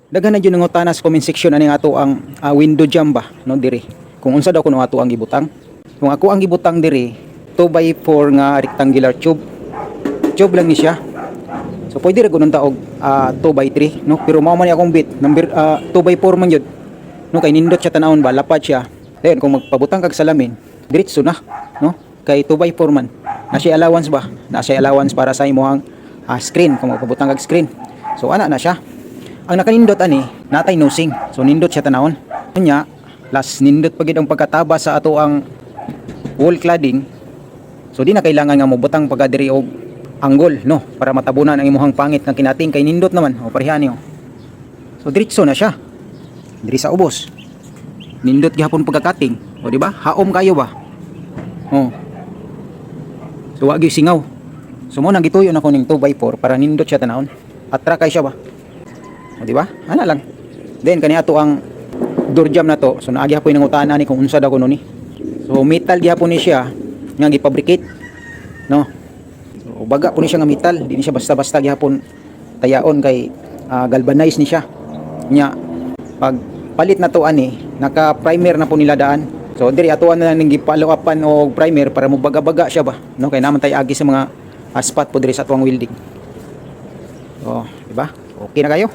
Daghan na gyud nangutana sa comment section ani ato ang window jamb ba no diri. Kung unsa daw kuno ato ang gibutang. Kung ako ang gibutang diri 2x4 nga rectangular tube. Tube lang ni siya. So pwede ra gud og 2x3 no, pero mao man ni akong bit number 2x4 man jud. No kay nindot siya tanawon ba lapad siya. Then kung magpabutang kag salamin, diretso na no. Kay 2x4 man. Na siya allowance ba? Na siya allowance para sa imong screen kung magpabutang kag screen. So ana na siya. Ang nakanindot ani natay nosing. So nindot siya tanawon. Nya last nindot pagid ang pagkataba sa ato ang wall cladding. So di na kailangan nga mobutang pagka diri og angle no para matabunan ang imong pangit nga kinating kay nindot naman o pareha niyo. So diretso na siya. Diri sa ubos. Nindot gihapon pagkakating. O di ba? Haom kayo ba? Oh. So wagi singaw. So mo nang gituyo na ko ning 2x4 para nindot siya tanawon. Atra kay siya ba? O di ba? Ana lang. Then kani ato ang door jamb na to. So naagi hapon nang utaan ani kung unsa daw kuno ni. So metal gihapon ni siya nga gifabricate. No. So baga po ni siya nga metal, di ni siya basta-basta gihapon tayaon kay galvanize ni siya. Nya pag palit na to ani, naka-primer na po nila daan. So diri atuan na ning gipalo-upan og primer para mo baga-baga siya ba. No kay naman tay agi sa mga spot po diri sa tuwang welding. So, di ba? Okay na kayo?